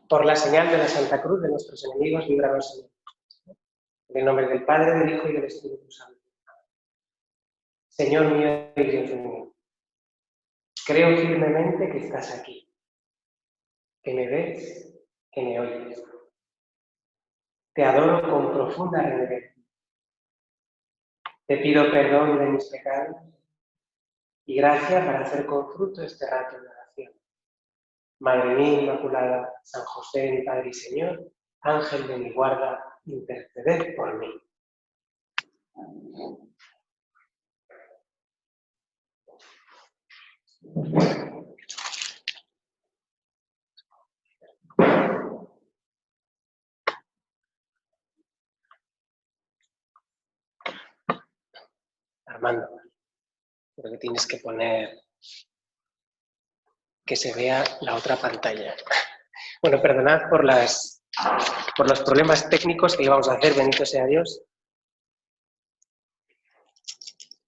Por la señal de la Santa Cruz de nuestros enemigos, líbranos, Señor. En el nombre del Padre, del Hijo y del Espíritu Santo. Señor mío y Dios mío, creo firmemente que estás aquí, que me ves, que me oyes. Te adoro con profunda reverencia. Te pido perdón de mis pecados y gracia para hacer con fruto este rato de oración. Madre mía Inmaculada, San José, mi Padre y Señor, Ángel de mi guarda, interceded por mí. Armando, creo que tienes que poner que se vea la otra pantalla. Bueno, perdonad por los problemas técnicos que íbamos a hacer, bendito sea Dios.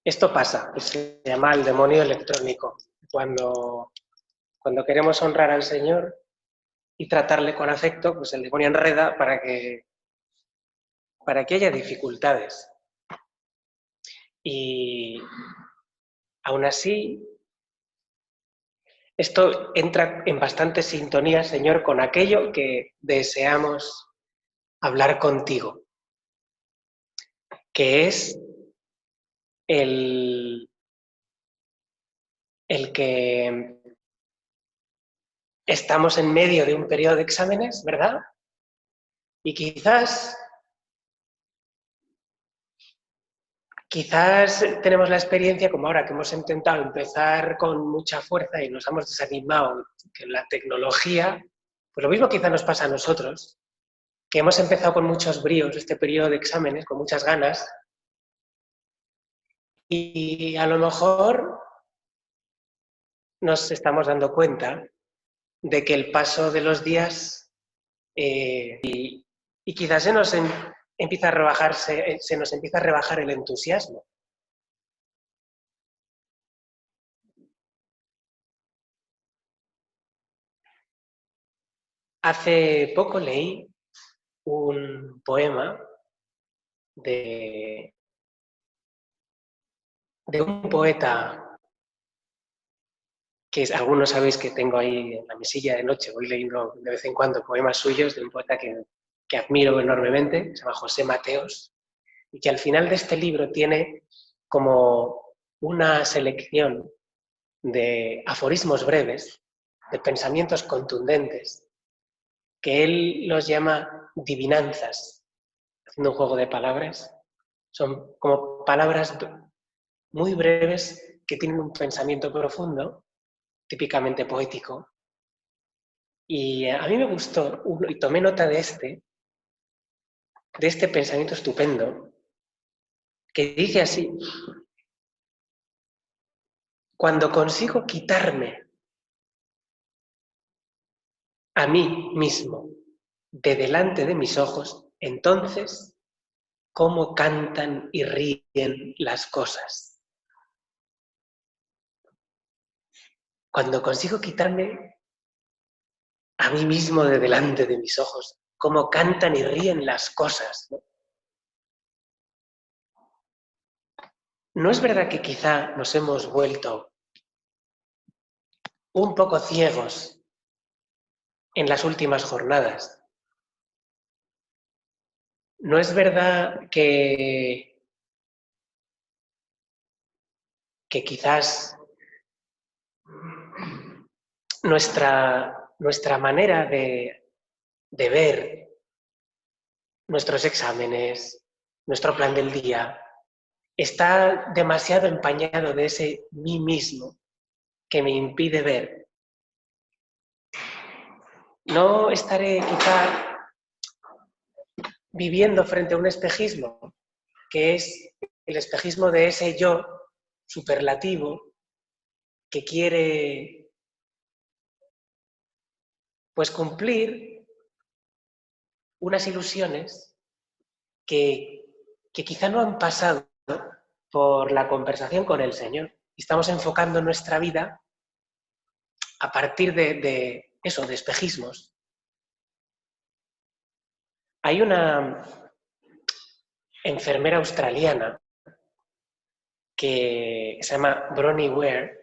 Esto pasa, se llama el demonio electrónico. Cuando queremos honrar al Señor y tratarle con afecto, pues el demonio enreda para que haya dificultades. Y aún así, esto entra en bastante sintonía, Señor, con aquello que deseamos hablar contigo, que es el que estamos en medio de un periodo de exámenes, ¿verdad? Y quizás tenemos la experiencia, como ahora que hemos intentado empezar con mucha fuerza y nos hemos desanimado que la tecnología, pues lo mismo quizás nos pasa a nosotros, que hemos empezado con muchos bríos este periodo de exámenes, con muchas ganas, y a lo mejor nos estamos dando cuenta de que el paso de los días y quizás se nos empieza a rebajar el entusiasmo. Hace poco leí un poema de un poeta que algunos sabéis que tengo ahí en la mesilla de noche, voy leyendo de vez en cuando poemas suyos de un poeta que admiro enormemente, se llama José Mateos, y que al final de este libro tiene como una selección de aforismos breves, de pensamientos contundentes, que él los llama divinanzas, haciendo un juego de palabras. Son como palabras muy breves que tienen un pensamiento profundo, típicamente poético. Y a mí me gustó, y tomé nota de este pensamiento estupendo, que dice así: cuando consigo quitarme a mí mismo de delante de mis ojos, entonces, ¿cómo cantan y ríen las cosas? Cuando consigo quitarme a mí mismo de delante de mis ojos, ¿cómo cantan y ríen las cosas? ¿No es verdad que quizá nos hemos vuelto un poco ciegos en las últimas jornadas? ¿No es verdad que quizás nuestra manera de ver nuestros exámenes, nuestro plan del día, está demasiado empañado de ese mí mismo que me impide ver? ¿No estaré quizá viviendo frente a un espejismo, que es el espejismo de ese yo superlativo que quiere, pues, cumplir unas ilusiones que quizá no han pasado por la conversación con el Señor? Estamos enfocando nuestra vida a partir de eso, de espejismos, Hay una enfermera australiana que se llama Bronnie Ware,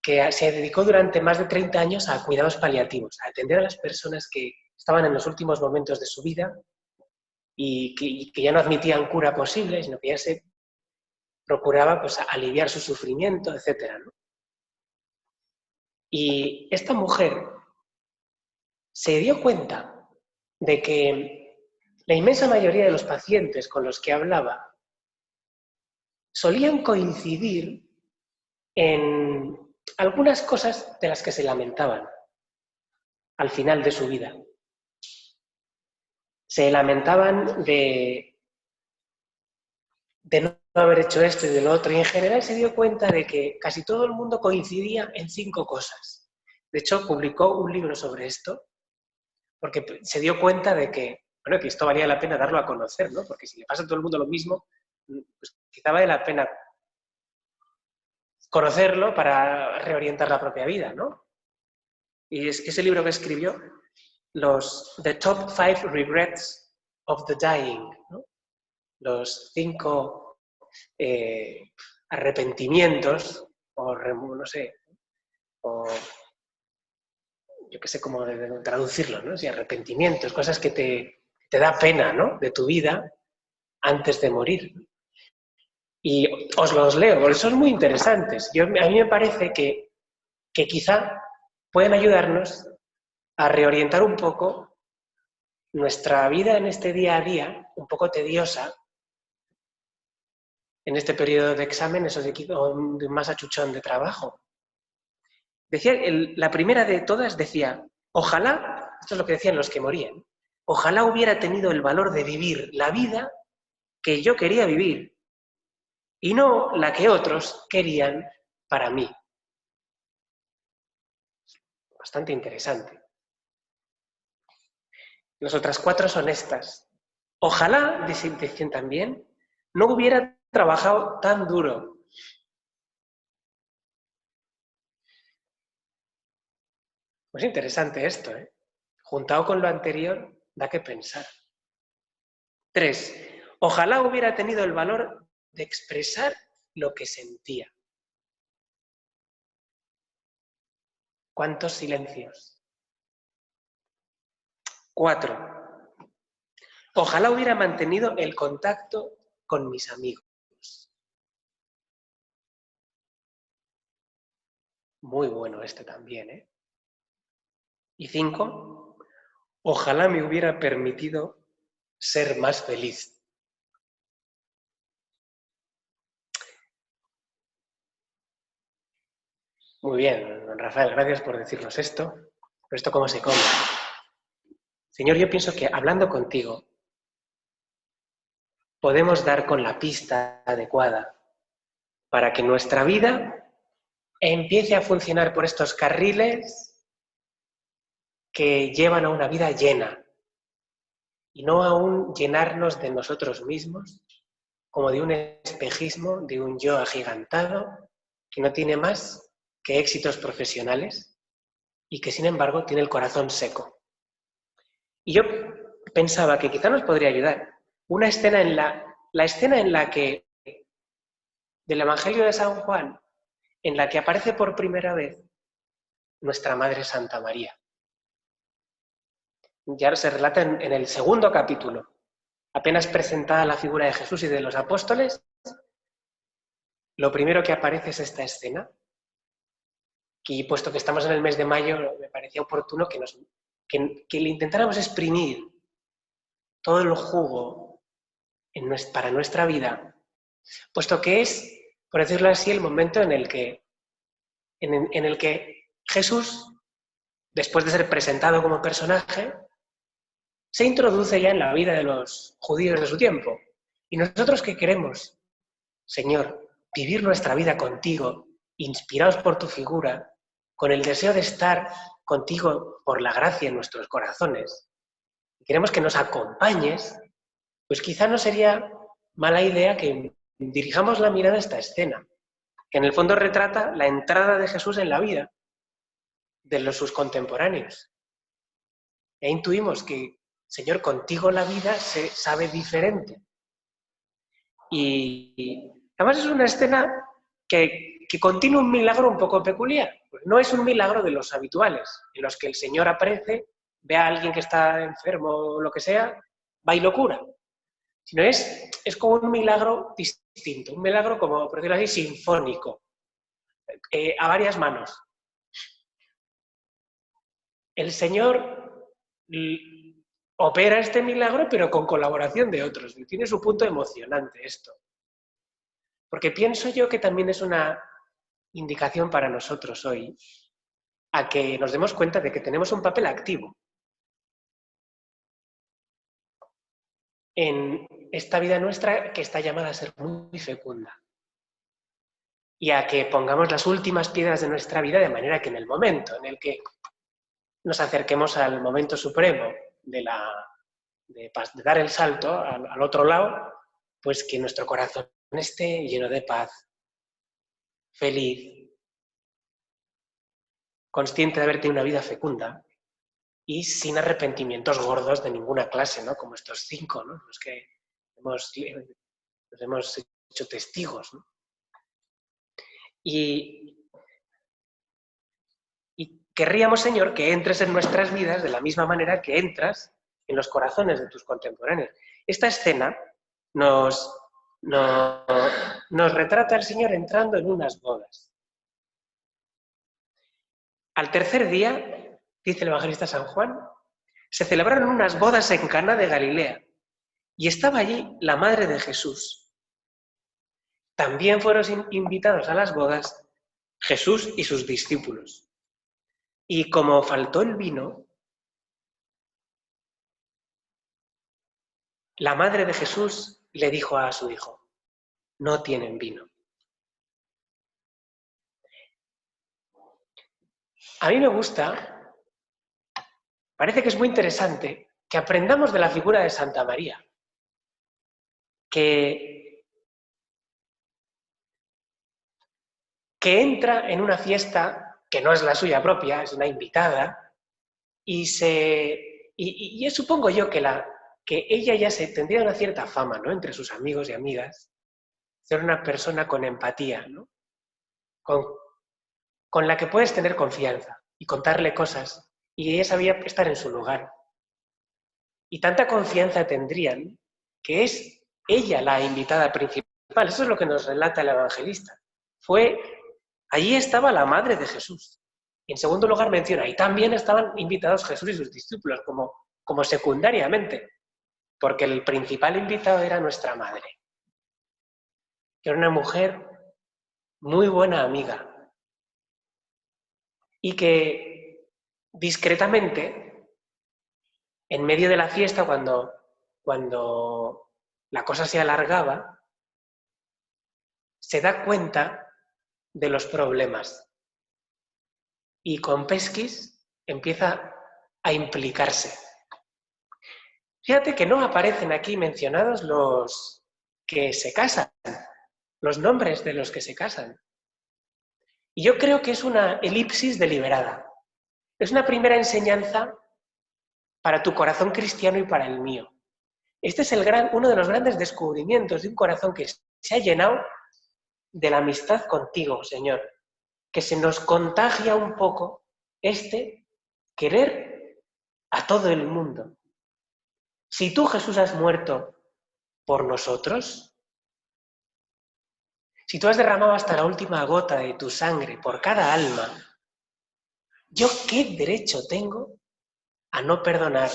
que se dedicó durante más de 30 años a cuidados paliativos, a atender a las personas que estaban en los últimos momentos de su vida y que ya no admitían cura posible, sino que ya se procuraba pues, aliviar su sufrimiento, etc., ¿no? Y esta mujer se dio cuenta de que la inmensa mayoría de los pacientes con los que hablaba solían coincidir en algunas cosas de las que se lamentaban al final de su vida. Se lamentaban de no haber hecho esto y de lo otro, y en general se dio cuenta de que casi todo el mundo coincidía en 5 cosas. De hecho, publicó un libro sobre esto, porque se dio cuenta de que, bueno, que esto valía la pena darlo a conocer, ¿no? Porque si le pasa a todo el mundo lo mismo, pues quizá vale la pena conocerlo para reorientar la propia vida, ¿no? Y ese libro que escribió, The Top 5 Regrets of the Dying, ¿no? Los 5 arrepentimientos, o no sé, o yo qué sé cómo traducirlo, ¿no? Si arrepentimientos, cosas que te da pena, ¿no? De tu vida antes de morir. Y os los leo, porque son muy interesantes. A mí me parece que quizá pueden ayudarnos a reorientar un poco nuestra vida en este día a día, un poco tediosa, en este periodo de exámenes o de más achuchón de trabajo. Decía, la primera de todas decía, ojalá, esto es lo que decían los que morían, ojalá hubiera tenido el valor de vivir la vida que yo quería vivir y no la que otros querían para mí. Bastante interesante. Las otras 4 son estas. Ojalá, dicen también, no hubiera trabajado tan duro. Pues interesante esto, ¿eh? Juntado con lo anterior, da que pensar. 3. Ojalá hubiera tenido el valor de expresar lo que sentía. ¿Cuántos silencios? 4. Ojalá hubiera mantenido el contacto con mis amigos. Muy bueno este también, ¿eh? Y 5. Ojalá me hubiera permitido ser más feliz. Muy bien, don Rafael, gracias por decirnos esto. Pero esto cómo se come. Señor, yo pienso que hablando contigo podemos dar con la pista adecuada para que nuestra vida empiece a funcionar por estos carriles que llevan a una vida llena y no a un llenarnos de nosotros mismos como de un espejismo, de un yo agigantado que no tiene más que éxitos profesionales y que sin embargo tiene el corazón seco. Y yo pensaba que quizá nos podría ayudar una escena la escena en la que, del Evangelio de San Juan, en la que aparece por primera vez nuestra Madre Santa María. Ya se relata en el 2.º capítulo. Apenas presentada la figura de Jesús y de los apóstoles, lo primero que aparece es esta escena. Y puesto que estamos en el mes de mayo, me parecía oportuno que le intentáramos exprimir todo el jugo para nuestra vida, puesto que es, por decirlo así, el momento en el que Jesús, después de ser presentado como personaje, se introduce ya en la vida de los judíos de su tiempo. ¿Y nosotros qué queremos? Señor, vivir nuestra vida contigo, inspirados por tu figura, con el deseo de estar contigo por la gracia en nuestros corazones. Y queremos que nos acompañes, pues quizá no sería mala idea que dirijamos la mirada a esta escena, que en el fondo retrata la entrada de Jesús en la vida de sus contemporáneos. E intuimos que Señor, contigo la vida se sabe diferente. Y además es una escena que contiene un milagro un poco peculiar. Pues no es un milagro de los habituales, en los que el Señor aparece, ve a alguien que está enfermo o lo que sea, va y lo cura. Sino es como un milagro distinto, un milagro, como por decirlo así, sinfónico, a varias manos. El Señor opera este milagro, pero con colaboración de otros. Y tiene su punto emocionante esto. Porque pienso yo que también es una indicación para nosotros hoy a que nos demos cuenta de que tenemos un papel activo en esta vida nuestra que está llamada a ser muy fecunda. Y a que pongamos las últimas piedras de nuestra vida de manera que en el momento en el que nos acerquemos al momento supremo de dar el salto al otro lado, pues que nuestro corazón esté lleno de paz, feliz, consciente de haber tenido una vida fecunda y sin arrepentimientos gordos de ninguna clase, ¿no? Como estos 5, ¿no? Los que nos hemos hecho testigos, ¿no? Y querríamos, Señor, que entres en nuestras vidas de la misma manera que entras en los corazones de tus contemporáneos. Esta escena nos retrata al Señor entrando en unas bodas. Al tercer día, dice el evangelista San Juan, se celebraron unas bodas en Caná de Galilea y estaba allí la madre de Jesús. También fueron invitados a las bodas Jesús y sus discípulos. Y como faltó el vino, la madre de Jesús le dijo a su hijo, no tienen vino. A mí me gusta, parece que es muy interesante, que aprendamos de la figura de Santa María, que entra en una fiesta que no es la suya propia, es una invitada, y supongo yo que ella ya tendría una cierta fama, ¿no? Entre sus amigos y amigas, ser una persona con empatía, ¿no? Con la que puedes tener confianza y contarle cosas, y ella sabía estar en su lugar. Y tanta confianza tendrían que es ella la invitada principal. Eso es lo que nos relata el evangelista. Allí estaba la madre de Jesús. Y en segundo lugar menciona, y también estaban invitados Jesús y sus discípulos, como secundariamente, porque el principal invitado era nuestra madre, que era una mujer muy buena amiga, y que discretamente, en medio de la fiesta, cuando la cosa se alargaba, se da cuenta de los problemas. Y con pesquis empieza a implicarse. Fíjate que no aparecen aquí mencionados los que se casan, los nombres de los que se casan. Y yo creo que es una elipsis deliberada. Es una primera enseñanza para tu corazón cristiano y para el mío. Este es uno de los grandes descubrimientos de un corazón que se ha llenado de la amistad contigo, Señor. Que se nos contagia un poco querer a todo el mundo. Si tú, Jesús, has muerto por nosotros, si tú has derramado hasta la última gota de tu sangre por cada alma, ¿yo qué derecho tengo a no perdonar,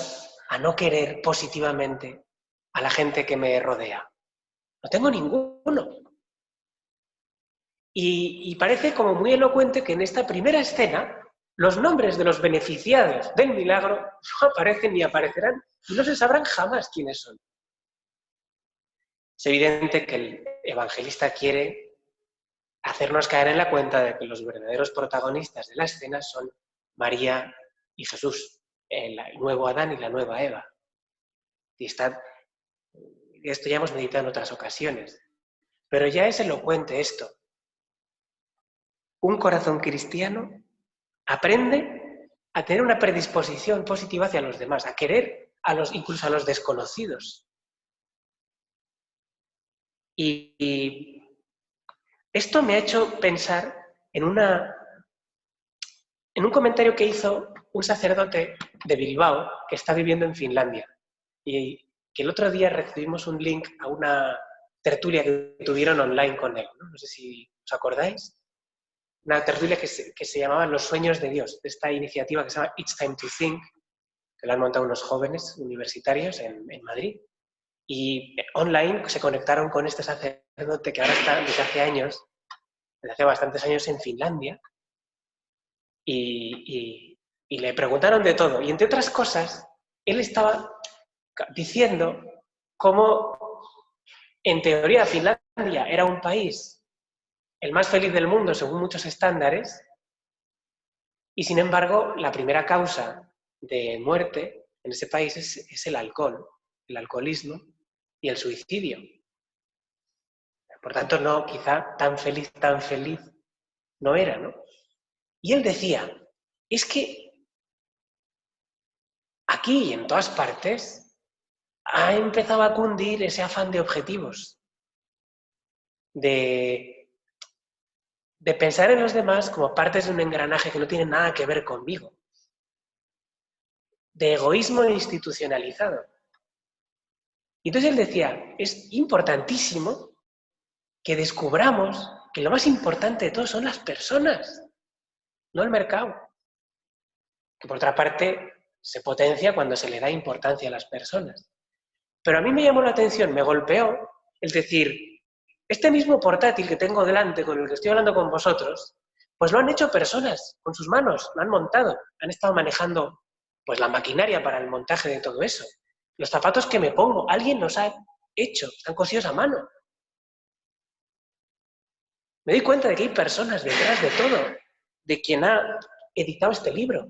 a no querer positivamente a la gente que me rodea? No tengo ninguno. Y parece como muy elocuente que en esta primera escena los nombres de los beneficiados del milagro no aparecen ni aparecerán y no se sabrán jamás quiénes son. Es evidente que el evangelista quiere hacernos caer en la cuenta de que los verdaderos protagonistas de la escena son María y Jesús, el nuevo Adán y la nueva Eva. Y esto ya hemos meditado en otras ocasiones. Pero ya es elocuente esto. Un corazón cristiano aprende a tener una predisposición positiva hacia los demás, a querer incluso a los desconocidos. Y esto me ha hecho pensar en un comentario que hizo un sacerdote de Bilbao que está viviendo en Finlandia. Y que el otro día recibimos un link a una tertulia que tuvieron online con él. No sé si os acordáis. Una tertulia que se llamaba Los sueños de Dios, de esta iniciativa que se llama It's Time to Think, que la han montado unos jóvenes universitarios en Madrid. Y online se conectaron con este sacerdote que ahora está desde hace bastantes años en Finlandia, y le preguntaron de todo. Y entre otras cosas, él estaba diciendo cómo, en teoría, Finlandia era un país el más feliz del mundo según muchos estándares, y sin embargo, la primera causa de muerte en ese país es el alcohol, el alcoholismo y el suicidio. Por tanto, no, quizá tan feliz no era, ¿no? Y él decía, es que aquí y en todas partes ha empezado a cundir ese afán de objetivos, de pensar en los demás como partes de un engranaje que no tiene nada que ver conmigo, de egoísmo institucionalizado. Y entonces él decía, es importantísimo que descubramos que lo más importante de todo son las personas, no el mercado. Que por otra parte se potencia cuando se le da importancia a las personas. Pero a mí me llamó la atención, me golpeó el decir, este mismo portátil que tengo delante, con el que estoy hablando con vosotros, pues lo han hecho personas con sus manos, lo han montado, han estado manejando pues la maquinaria para el montaje de todo eso. Los zapatos que me pongo, alguien los ha hecho, están cosidos a mano. Me doy cuenta de que hay personas detrás de todo, de quien ha editado este libro,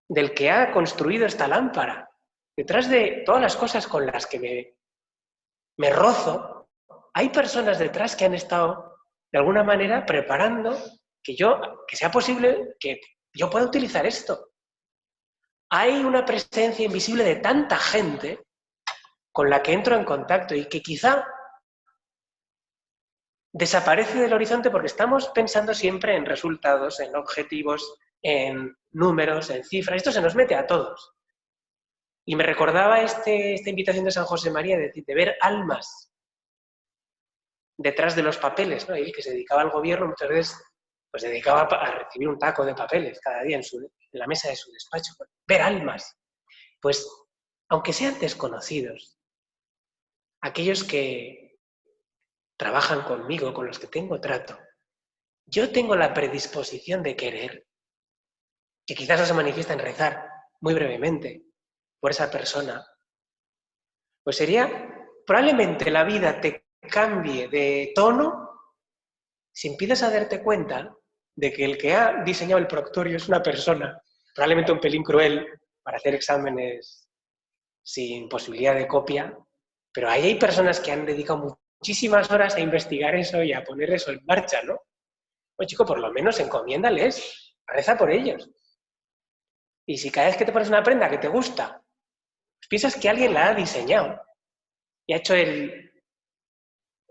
del que ha construido esta lámpara. Detrás de todas las cosas con las que me rozo, hay personas detrás que han estado, de alguna manera, preparando que sea posible que yo pueda utilizar esto. Hay una presencia invisible de tanta gente con la que entro en contacto y que quizá desaparece del horizonte porque estamos pensando siempre en resultados, en objetivos, en números, en cifras. Esto se nos mete a todos. Y me recordaba esta invitación de San José María de ver almas detrás de los papeles, ¿no? Él, que se dedicaba al gobierno, muchas veces pues se dedicaba a recibir un taco de papeles cada día en la mesa de su despacho. Ver almas. Pues, aunque sean desconocidos, aquellos que trabajan conmigo, con los que tengo trato, yo tengo la predisposición de querer, que quizás no se manifiesta en rezar muy brevemente por esa persona, pues probablemente la vida te cambie de tono si empiezas a darte cuenta de que el que ha diseñado el proctorio es una persona, probablemente un pelín cruel, para hacer exámenes sin posibilidad de copia, pero ahí hay personas que han dedicado muchísimas horas a investigar eso y a poner eso en marcha, ¿no? Pues chico, por lo menos encomiéndales, reza por ellos. Y si cada vez que te pones una prenda que te gusta, pues piensas que alguien la ha diseñado y ha hecho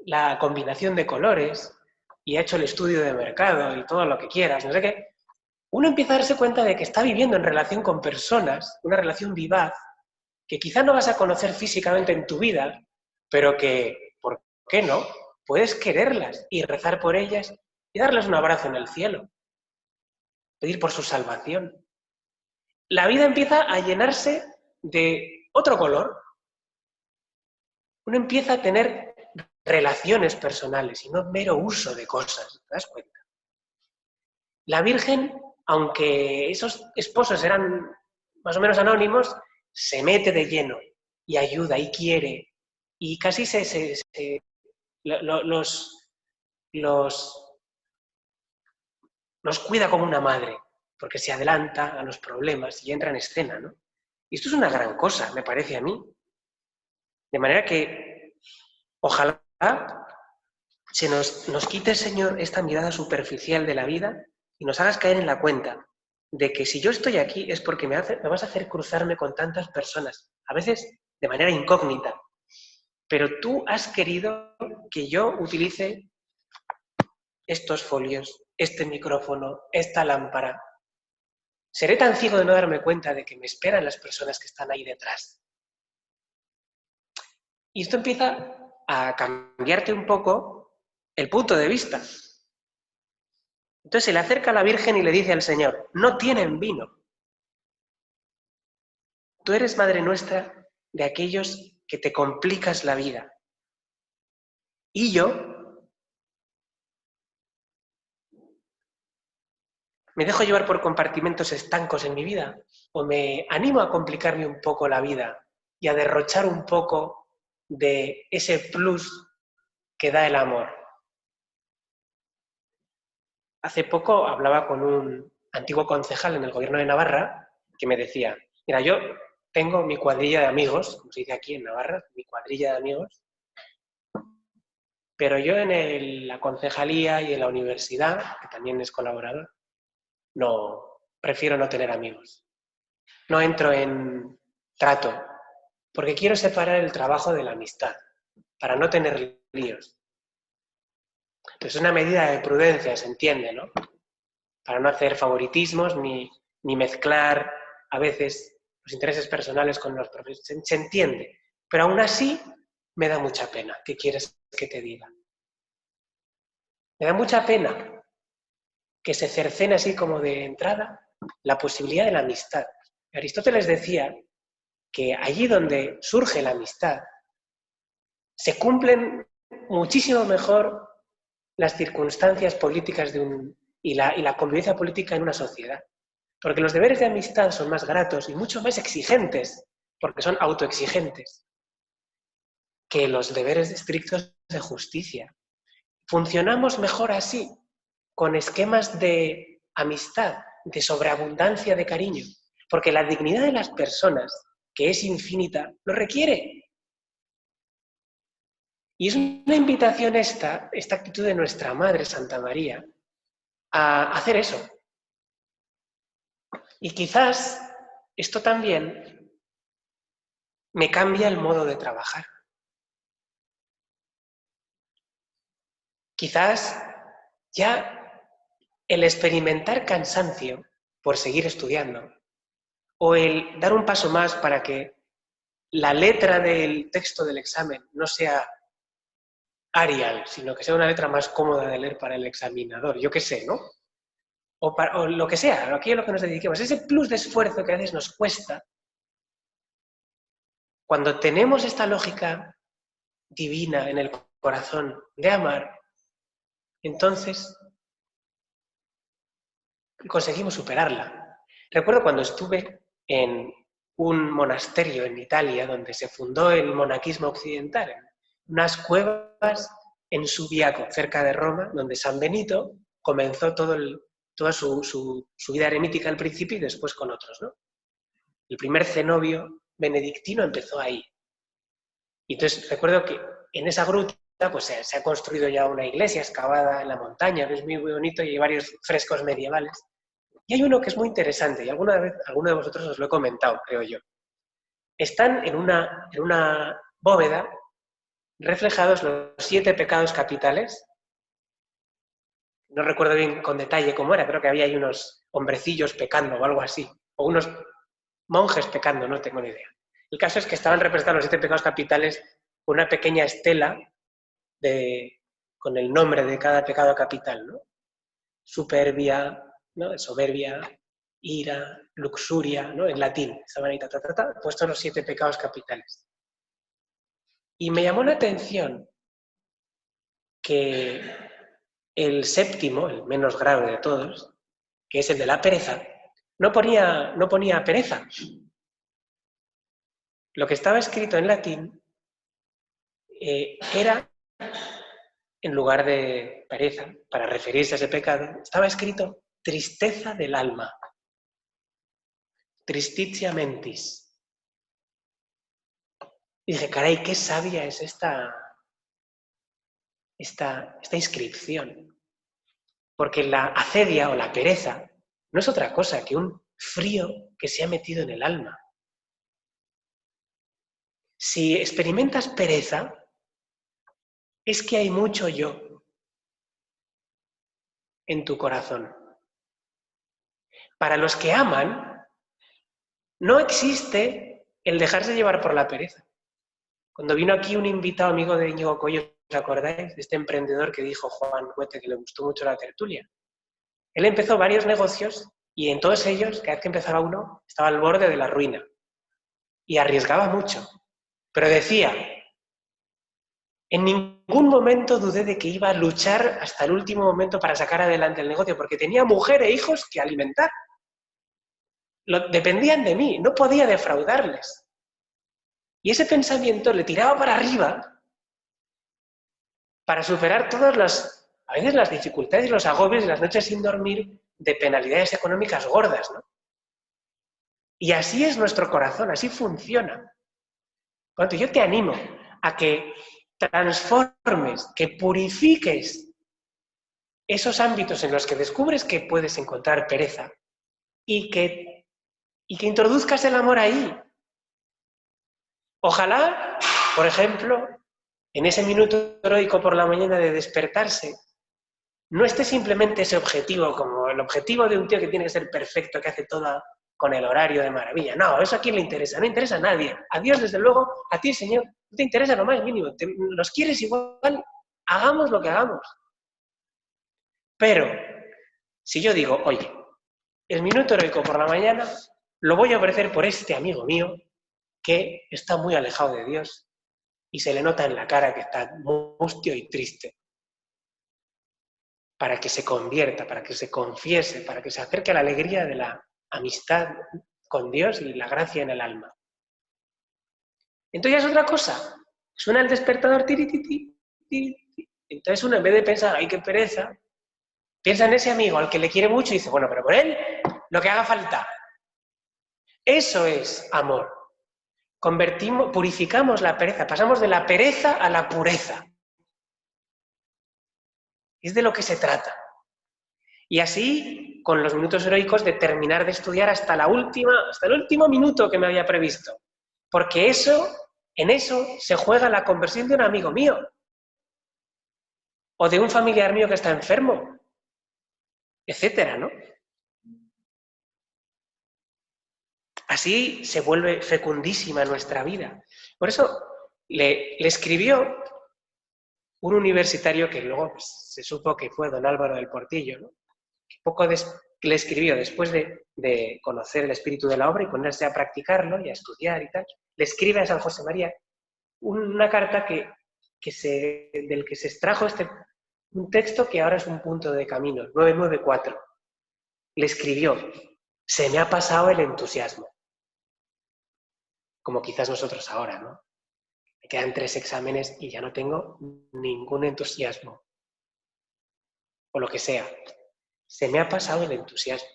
la combinación de colores y ha hecho el estudio de mercado y todo lo que quieras, no sé qué, uno empieza a darse cuenta de que está viviendo en relación con personas, una relación vivaz, que quizá no vas a conocer físicamente en tu vida, pero que, ¿por qué no? Puedes quererlas y rezar por ellas y darles un abrazo en el cielo, pedir por su salvación. La vida empieza a llenarse de otro color. Uno empieza a tener relaciones personales y no mero uso de cosas, ¿te das cuenta? La Virgen, aunque esos esposos eran más o menos anónimos, se mete de lleno y ayuda y quiere y casi los cuida como una madre, porque se adelanta a los problemas y entra en escena, ¿no? Y esto es una gran cosa, me parece a mí. De manera que ojalá nos quite, Señor, esta mirada superficial de la vida y nos hagas caer en la cuenta de que si yo estoy aquí es porque me vas a hacer cruzarme con tantas personas, a veces de manera incógnita, pero tú has querido que yo utilice estos folios, este micrófono, esta lámpara. Seré tan ciego de no darme cuenta de que me esperan las personas que están ahí detrás. Y esto empieza a cambiarte un poco el punto de vista. Entonces se le acerca a la Virgen y le dice al Señor, no tienen vino. Tú eres Madre nuestra de aquellos que te complicas la vida. Y yo me dejo llevar por compartimentos estancos en mi vida o me animo a complicarme un poco la vida y a derrochar un poco de ese plus que da el amor. Hace poco hablaba con un antiguo concejal en el gobierno de Navarra que me decía, mira, yo tengo mi cuadrilla de amigos, como se dice aquí en Navarra, mi cuadrilla de amigos, pero yo en la concejalía y en la universidad, que también es colaborador, no, prefiero no tener amigos. No entro en trato, porque quiero separar el trabajo de la amistad, para no tener líos. Entonces es una medida de prudencia, se entiende, ¿no? Para no hacer favoritismos ni mezclar a veces los intereses personales con los profesionales. Se entiende, pero aún así me da mucha pena. ¿Qué quieres que te diga? Me da mucha pena que se cercene así como de entrada la posibilidad de la amistad. Aristóteles decía que allí donde surge la amistad se cumplen muchísimo mejor las circunstancias políticas y la convivencia política en una sociedad. Porque los deberes de amistad son más gratos y mucho más exigentes, porque son autoexigentes, que los deberes estrictos de justicia. Funcionamos mejor así, con esquemas de amistad, de sobreabundancia de cariño, porque la dignidad de las personas, que es infinita, lo requiere. Y es una invitación esta actitud de nuestra Madre Santa María, a hacer eso. Y quizás esto también me cambia el modo de trabajar. Quizás ya el experimentar cansancio por seguir estudiando o el dar un paso más para que la letra del texto del examen no sea Arial, sino que sea una letra más cómoda de leer para el examinador, yo qué sé, ¿no? O lo que sea, aquí a lo que nos dediquemos, ese plus de esfuerzo que a veces nos cuesta, cuando tenemos esta lógica divina en el corazón de amar, entonces conseguimos superarla. Recuerdo cuando estuve en un monasterio en Italia donde se fundó el monaquismo occidental, en unas cuevas en Subiaco, cerca de Roma, donde San Benito comenzó toda su vida eremítica al principio y después con otros, ¿no? El primer cenobio benedictino empezó ahí. Y entonces recuerdo que en esa gruta pues se ha construido ya una iglesia excavada en la montaña, que es muy, muy bonito, y hay varios frescos medievales. Y hay uno que es muy interesante, y alguno de vosotros os lo he comentado, creo yo. Están en una bóveda reflejados los 7 pecados capitales. No recuerdo bien con detalle cómo era, creo que había ahí unos hombrecillos pecando o algo así, o unos monjes pecando, no tengo ni idea. El caso es que estaban representados los 7 pecados capitales con una pequeña estela con el nombre de cada pecado capital, ¿no? Superbia, ¿no? Soberbia, ira, luxuria, ¿no? En latín, estaban ahí, puestos los 7 pecados capitales. Y me llamó la atención que el séptimo, el menos grave de todos, que es el de la pereza, no ponía pereza. Lo que estaba escrito en latín era, en lugar de pereza, para referirse a ese pecado, estaba escrito tristeza del alma. Tristitia mentis. Y dije, caray, qué sabia es esta inscripción. Porque la acedia o la pereza no es otra cosa que un frío que se ha metido en el alma. Si experimentas pereza, es que hay mucho yo en tu corazón. Para los que aman, no existe el dejarse llevar por la pereza. Cuando vino aquí un invitado amigo de Íñigo Coello, ¿os acordáis? De este emprendedor que dijo Juan Huete que le gustó mucho la tertulia. Él empezó varios negocios y en todos ellos, cada vez que empezaba uno, estaba al borde de la ruina. Y arriesgaba mucho. Pero decía, en ningún momento dudé de que iba a luchar hasta el último momento para sacar adelante el negocio, porque tenía mujer e hijos que alimentar. Dependían de mí, no podía defraudarles. Y ese pensamiento le tiraba para arriba para superar a veces las dificultades y los agobios y las noches sin dormir de penalidades económicas gordas, ¿no? Y así es nuestro corazón, así funciona. Por lo tanto, yo te animo a que transformes, que purifiques esos ámbitos en los que descubres que puedes encontrar pereza y que introduzcas el amor ahí. Ojalá, por ejemplo, en ese minuto heroico por la mañana de despertarse, no esté simplemente ese objetivo como el objetivo de un tío que tiene que ser perfecto, que hace todo con el horario de maravilla. No, eso a quién le interesa, no interesa a nadie. A Dios, desde luego, a ti, Señor, no te interesa lo más mínimo. Los quieres igual, hagamos lo que hagamos. Pero, si yo digo, oye, el minuto heroico por la mañana lo voy a ofrecer por este amigo mío que está muy alejado de Dios y se le nota en la cara que está mustio y triste, para que se convierta, para que se confiese, para que se acerque a la alegría de la amistad con Dios y la gracia en el alma. Entonces ya es otra cosa. Suena el despertador, tirititi, tirititi. Entonces uno, en vez de pensar, ¡ay, qué pereza!, piensa en ese amigo al que le quiere mucho y dice, bueno, pero por él, lo que haga falta. Eso es amor. Purificamos la pereza, pasamos de la pereza a la pureza. Es de lo que se trata. Y así, con los minutos heroicos, de terminar de estudiar hasta el último minuto que me había previsto. Porque en eso se juega la conversión de un amigo mío. O de un familiar mío que está enfermo. Etcétera, ¿no? Así se vuelve fecundísima nuestra vida. Por eso le escribió un universitario que luego se supo que fue don Álvaro del Portillo, ¿no? Que le escribió después de conocer el espíritu de la obra y ponerse a practicarlo y a estudiar y tal, le escribe a San José María una carta del que se extrajo un texto que ahora es un punto de camino, 994. Le escribió, se me ha pasado el entusiasmo. Como quizás nosotros ahora, ¿no? Me quedan 3 exámenes y ya no tengo ningún entusiasmo. O lo que sea. Se me ha pasado el entusiasmo.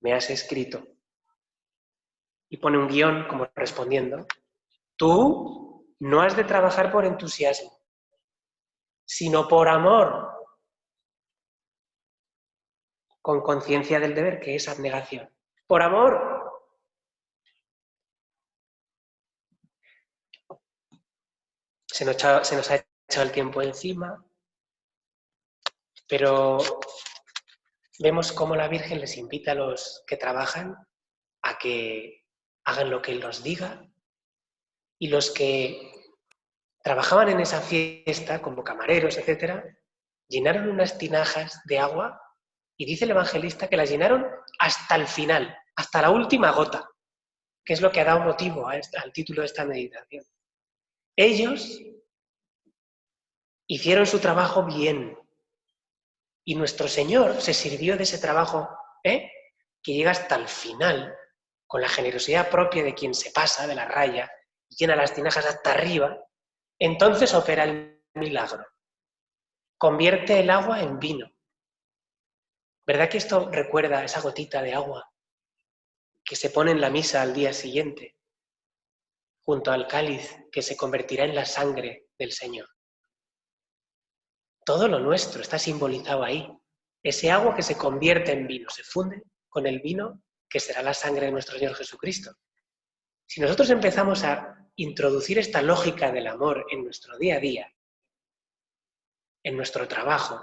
Me has escrito. Y pone un guión como respondiendo. Tú no has de trabajar por entusiasmo, sino por amor. Con conciencia del deber, que es abnegación. Por amor. Se nos ha echado el tiempo encima, pero vemos cómo la Virgen les invita a los que trabajan a que hagan lo que Él los diga, y los que trabajaban en esa fiesta como camareros, etc., llenaron unas tinajas de agua y dice el evangelista que las llenaron hasta el final, hasta la última gota, que es lo que ha dado motivo al título de esta meditación. Ellos hicieron su trabajo bien y nuestro Señor se sirvió de ese trabajo, que llega hasta el final, con la generosidad propia de quien se pasa de la raya y llena las tinajas hasta arriba. Entonces opera el milagro. Convierte el agua en vino. ¿Verdad que esto recuerda a esa gotita de agua que se pone en la misa al día siguiente, junto al cáliz que se convertirá en la sangre del Señor? Todo lo nuestro está simbolizado ahí. ese agua que se convierte en vino, se funde con el vino que será la sangre de nuestro Señor Jesucristo. Si nosotros empezamos a introducir esta lógica del amor en nuestro día a día, en nuestro trabajo,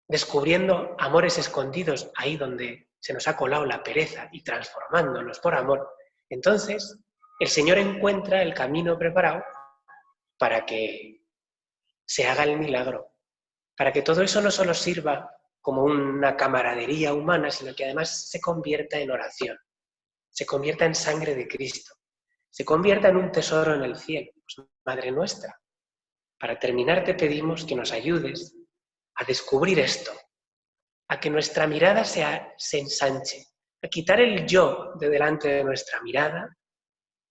descubriendo amores escondidos ahí donde se nos ha colado la pereza y transformándolos por amor, entonces el Señor encuentra el camino preparado para que se haga el milagro, para que todo eso no solo sirva como una camaradería humana, sino que además se convierta en oración, se convierta en sangre de Cristo, se convierta en un tesoro en el cielo. Pues, Madre nuestra, para terminar te pedimos que nos ayudes a descubrir esto, a que nuestra mirada se ensanche, a quitar el yo de delante de nuestra mirada,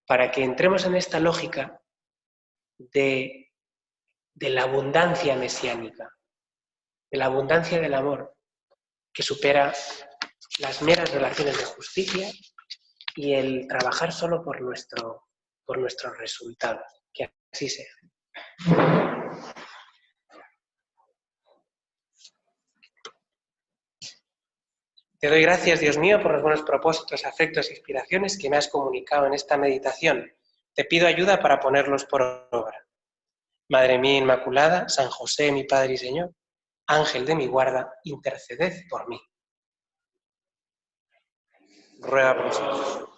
para que entremos en esta lógica de la abundancia mesiánica, de la abundancia del amor, que supera las meras relaciones de justicia y el trabajar solo por nuestros resultados. Que así sea. Te doy gracias, Dios mío, por los buenos propósitos, afectos e inspiraciones que me has comunicado en esta meditación. Te pido ayuda para ponerlos por obra. Madre mía Inmaculada, San José, mi Padre y Señor, Ángel de mi guarda, interceded por mí. Ruega por nosotros.